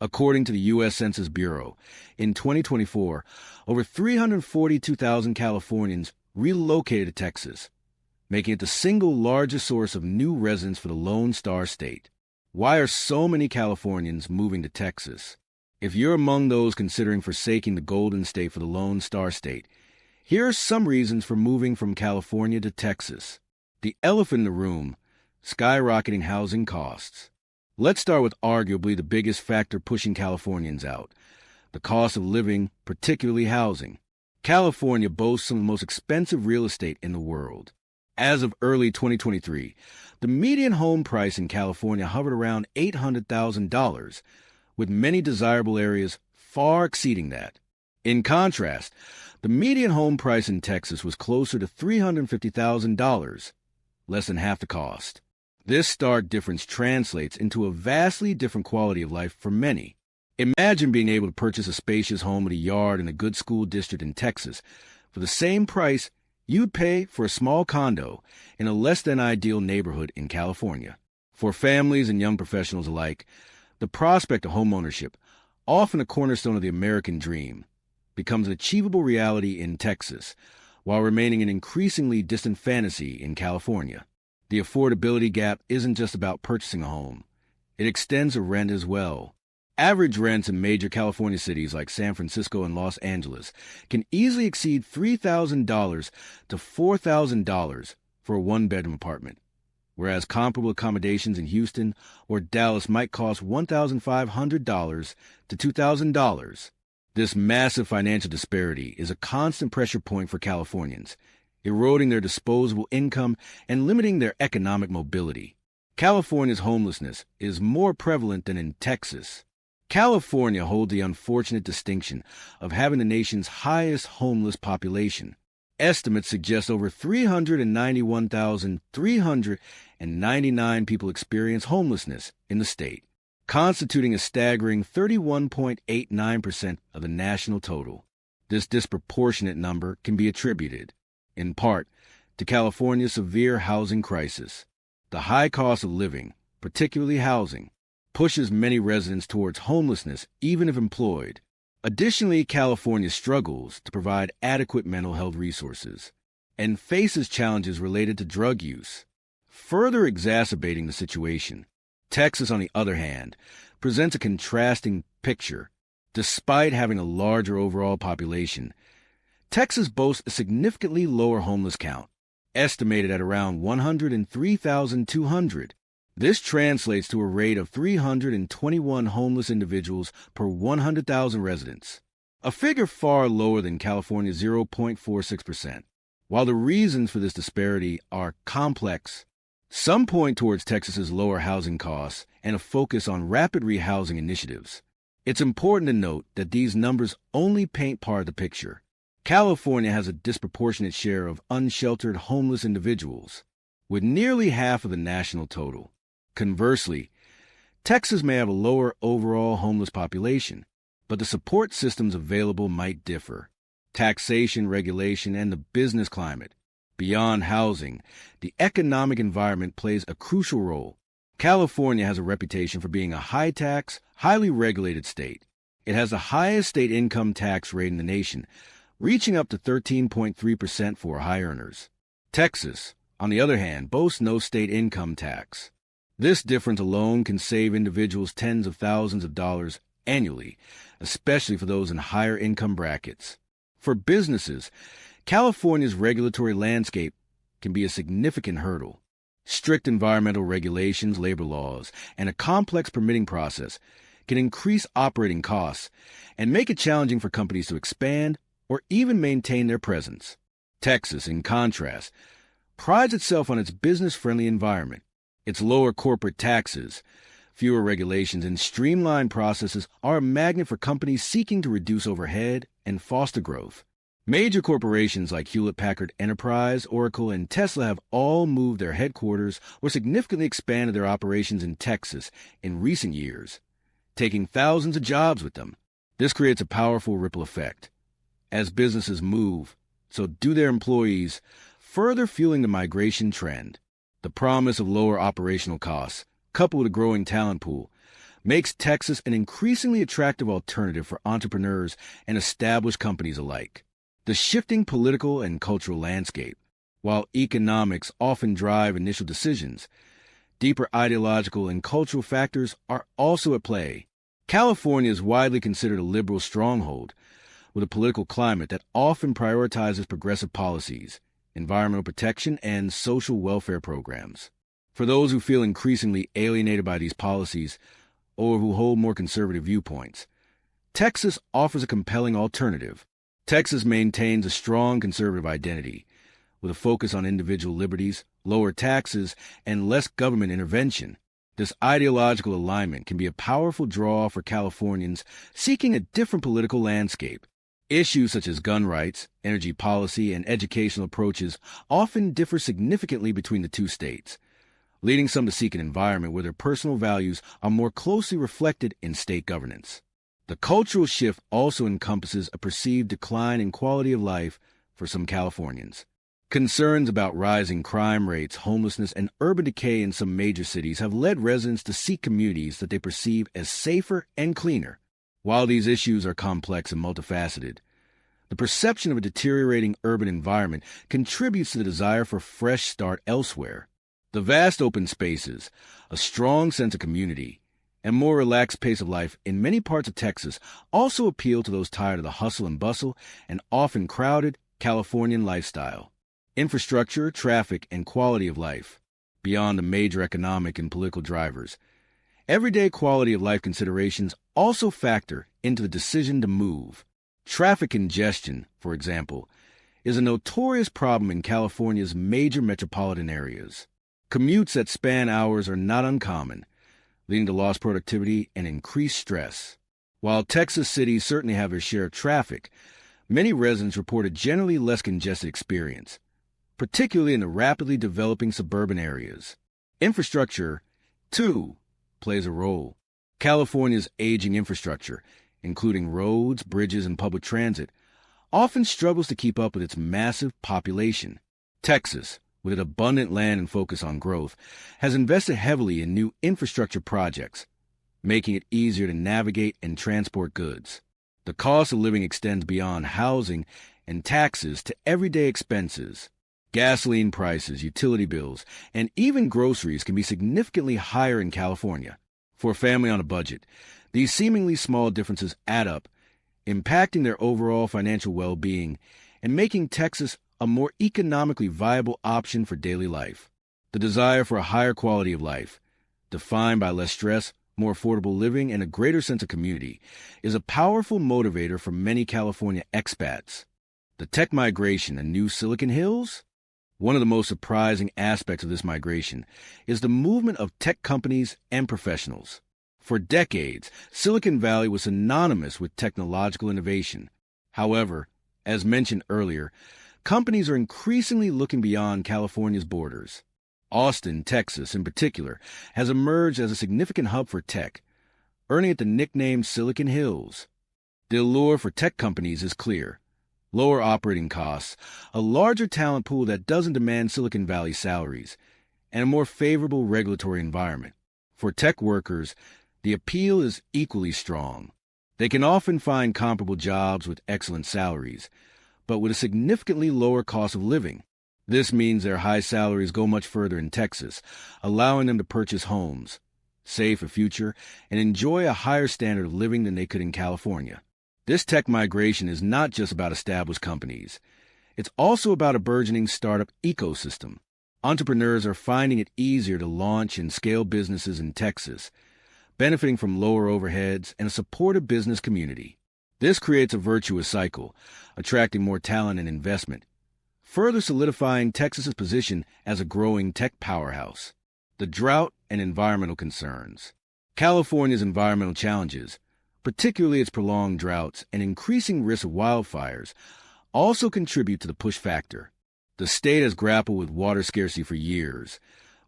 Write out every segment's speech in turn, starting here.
According to the U.S. Census Bureau, in 2024, over 342,000 Californians relocated to Texas, making it the single largest source of new residents for the Lone Star State. Why are so many Californians moving to Texas? If you're among those considering forsaking the Golden State for the Lone Star State, here are some reasons for moving from California to Texas. The elephant in the room: skyrocketing housing costs. Let's start with arguably the biggest factor pushing Californians out: the cost of living, particularly housing. California boasts some of the most expensive real estate in the world. As of early 2023, the median home price in California hovered around $800,000, with many desirable areas far exceeding that. In contrast, the median home price in Texas was closer to $350,000, less than half the cost. This stark difference translates into a vastly different quality of life for many. Imagine being able to purchase a spacious home with a yard in a good school district in Texas for the same price you'd pay for a small condo in a less-than-ideal neighborhood in California. For families and young professionals alike, the prospect of homeownership, often a cornerstone of the American dream, becomes an achievable reality in Texas, while remaining an increasingly distant fantasy in California. The affordability gap isn't just about purchasing a home. It extends to rent as well. Average rents in major California cities like San Francisco and Los Angeles can easily exceed $3,000 to $4,000 for a one-bedroom apartment, whereas comparable accommodations in Houston or Dallas might cost $1,500 to $2,000. This massive financial disparity is a constant pressure point for Californians, eroding their disposable income and limiting their economic mobility. California's homelessness is more prevalent than in Texas. California holds the unfortunate distinction of having the nation's highest homeless population. Estimates suggest over 391,399 people experience homelessness in the state, constituting a staggering 31.89% of the national total. This disproportionate number can be attributed, in part, to California's severe housing crisis. The high cost of living, particularly housing, pushes many residents towards homelessness even if employed. Additionally, California struggles to provide adequate mental health resources and faces challenges related to drug use, further exacerbating the situation. Texas, on the other hand, presents a contrasting picture. Despite having a larger overall population, Texas boasts a significantly lower homeless count, estimated at around 103,200. This translates to a rate of 321 homeless individuals per 100,000 residents, a figure far lower than California's 0.46%. While the reasons for this disparity are complex, some point towards Texas's lower housing costs and a focus on rapid rehousing initiatives. It's important to note that these numbers only paint part of the picture. California has a disproportionate share of unsheltered homeless individuals, with nearly half of the national total. Conversely, Texas may have a lower overall homeless population, but the support systems available might differ. Taxation, regulation, and the business climate. Beyond housing, the economic environment plays a crucial role. California has a reputation for being a high-tax, highly regulated state. It has the highest state income tax rate in the nation, reaching up to 13.3% for high earners. Texas, on the other hand, boasts no state income tax. This difference alone can save individuals tens of thousands of dollars annually, especially for those in higher income brackets. For businesses, California's regulatory landscape can be a significant hurdle. Strict environmental regulations, labor laws, and a complex permitting process can increase operating costs and make it challenging for companies to expand or even maintain their presence. Texas, in contrast, prides itself on its business-friendly environment. Its lower corporate taxes, fewer regulations, and streamlined processes are a magnet for companies seeking to reduce overhead and foster growth. Major corporations like Hewlett-Packard Enterprise, Oracle, and Tesla have all moved their headquarters or significantly expanded their operations in Texas in recent years, taking thousands of jobs with them. This creates a powerful ripple effect. As businesses move, so do their employees, further fueling the migration trend. The promise of lower operational costs, coupled with a growing talent pool, makes Texas an increasingly attractive alternative for entrepreneurs and established companies alike. The shifting political and cultural landscape. While economics often drive initial decisions, deeper ideological and cultural factors are also at play. California is widely considered a liberal stronghold, with a political climate that often prioritizes progressive policies, environmental protection, and social welfare programs. For those who feel increasingly alienated by these policies, or who hold more conservative viewpoints, Texas offers a compelling alternative. Texas maintains a strong conservative identity, with a focus on individual liberties, lower taxes, and less government intervention. This ideological alignment can be a powerful draw for Californians seeking a different political landscape. Issues such as gun rights, energy policy, and educational approaches often differ significantly between the two states, leading some to seek an environment where their personal values are more closely reflected in state governance. The cultural shift also encompasses a perceived decline in quality of life for some Californians. Concerns about rising crime rates, homelessness, and urban decay in some major cities have led residents to seek communities that they perceive as safer and cleaner. While these issues are complex and multifaceted, the perception of a deteriorating urban environment contributes to the desire for a fresh start elsewhere. The vast open spaces, a strong sense of community, and more relaxed pace of life in many parts of Texas also appeal to those tired of the hustle and bustle and often crowded Californian lifestyle. Infrastructure, traffic, and quality of life. Beyond the major economic and political drivers, everyday quality of life considerations also factor into the decision to move. Traffic congestion, for example, is a notorious problem in California's major metropolitan areas. Commutes that span hours are not uncommon, leading to lost productivity and increased stress. While Texas cities certainly have their share of traffic, many residents report a generally less congested experience, particularly in the rapidly developing suburban areas. Infrastructure, too, plays a role. California's aging infrastructure, including roads, bridges, and public transit, often struggles to keep up with its massive population. Texas, with its abundant land and focus on growth, has invested heavily in new infrastructure projects, making it easier to navigate and transport goods. The cost of living extends beyond housing and taxes to everyday expenses. Gasoline prices, utility bills, and even groceries can be significantly higher in California. For a family on a budget, these seemingly small differences add up, impacting their overall financial well-being and making Texas a more economically viable option for daily life. The desire for a higher quality of life, defined by less stress, more affordable living, and a greater sense of community, is a powerful motivator for many California expats. The tech migration and new Silicon Hills? One of the most surprising aspects of this migration is the movement of tech companies and professionals. For decades, Silicon Valley was synonymous with technological innovation. However, as mentioned earlier, companies are increasingly looking beyond California's borders. Austin, Texas, in particular, has emerged as a significant hub for tech, earning it the nickname Silicon Hills. The allure for tech companies is clear. Lower operating costs, a larger talent pool that doesn't demand Silicon Valley salaries, and a more favorable regulatory environment. For tech workers, the appeal is equally strong. They can often find comparable jobs with excellent salaries, but with a significantly lower cost of living. This means their high salaries go much further in Texas, allowing them to purchase homes, save for future, and enjoy a higher standard of living than they could in California. This tech migration is not just about established companies. It's also about a burgeoning startup ecosystem. Entrepreneurs are finding it easier to launch and scale businesses in Texas, benefiting from lower overheads and a supportive business community. This creates a virtuous cycle, attracting more talent and investment, further solidifying Texas's position as a growing tech powerhouse. The drought and environmental concerns. California's environmental challenges, particularly its prolonged droughts and increasing risk of wildfires, also contribute to the push factor. The state has grappled with water scarcity for years,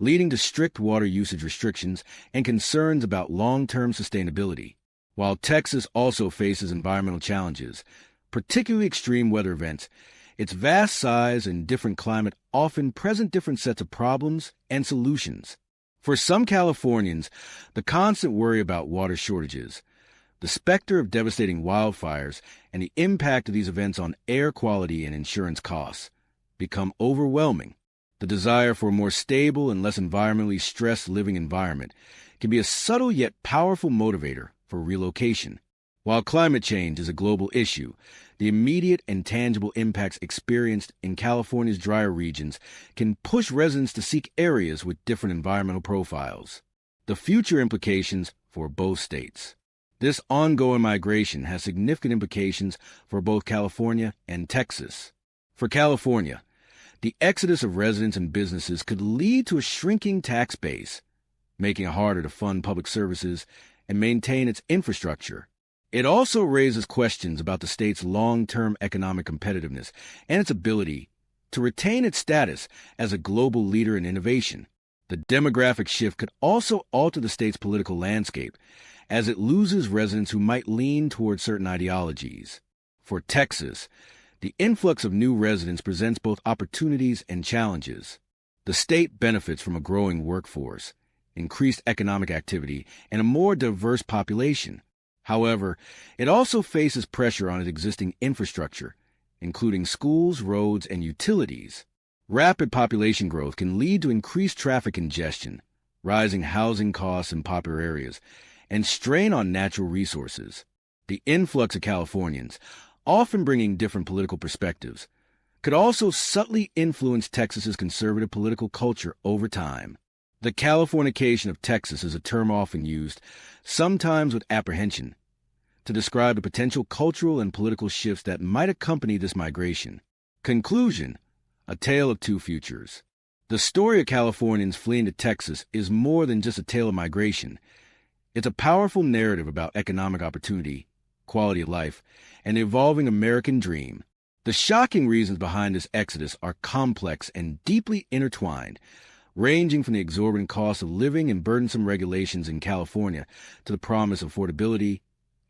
leading to strict water usage restrictions and concerns about long-term sustainability. While Texas also faces environmental challenges, particularly extreme weather events, its vast size and different climate often present different sets of problems and solutions. For some Californians, the constant worry about water shortages, the specter of devastating wildfires, and the impact of these events on air quality and insurance costs become overwhelming. The desire for a more stable and less environmentally stressed living environment can be a subtle yet powerful motivator for relocation. While climate change is a global issue, the immediate and tangible impacts experienced in California's drier regions can push residents to seek areas with different environmental profiles. The future implications for both states. This ongoing migration has significant implications for both California and Texas. For California, the exodus of residents and businesses could lead to a shrinking tax base, making it harder to fund public services and maintain its infrastructure. It also raises questions about the state's long-term economic competitiveness and its ability to retain its status as a global leader in innovation. The demographic shift could also alter the state's political landscape, as it loses residents who might lean toward certain ideologies. For Texas, the influx of new residents presents both opportunities and challenges. The state benefits from a growing workforce, increased economic activity, and a more diverse population. However, it also faces pressure on its existing infrastructure, including schools, roads, and utilities. Rapid population growth can lead to increased traffic congestion, rising housing costs in popular areas, and strain on natural resources. The influx of Californians, often bringing different political perspectives, could also subtly influence Texas's conservative political culture over time. The Californication of Texas is a term often used, sometimes with apprehension, to describe the potential cultural and political shifts that might accompany this migration. Conclusion: a tale of two futures. The story of Californians fleeing to Texas is more than just a tale of migration. It's a powerful narrative about economic opportunity, quality of life, and the evolving American dream. The shocking reasons behind this exodus are complex and deeply intertwined, ranging from the exorbitant cost of living and burdensome regulations in California to the promise of affordability,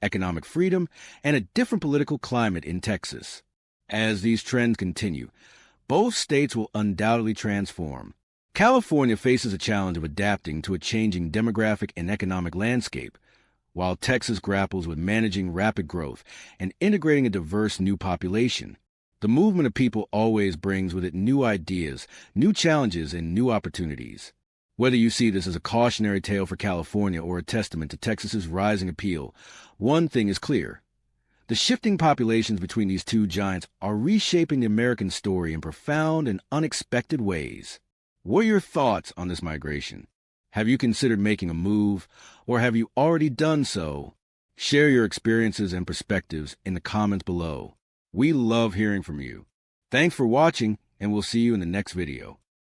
economic freedom, and a different political climate in Texas. As these trends continue, both states will undoubtedly transform. California faces a challenge of adapting to a changing demographic and economic landscape, while Texas grapples with managing rapid growth and integrating a diverse new population. The movement of people always brings with it new ideas, new challenges, and new opportunities. Whether you see this as a cautionary tale for California or a testament to Texas's rising appeal, one thing is clear. The shifting populations between these two giants are reshaping the American story in profound and unexpected ways. What are your thoughts on this migration? Have you considered making a move, or have you already done so? Share your experiences and perspectives in the comments below. We love hearing from you. Thanks for watching, and we'll see you in the next video.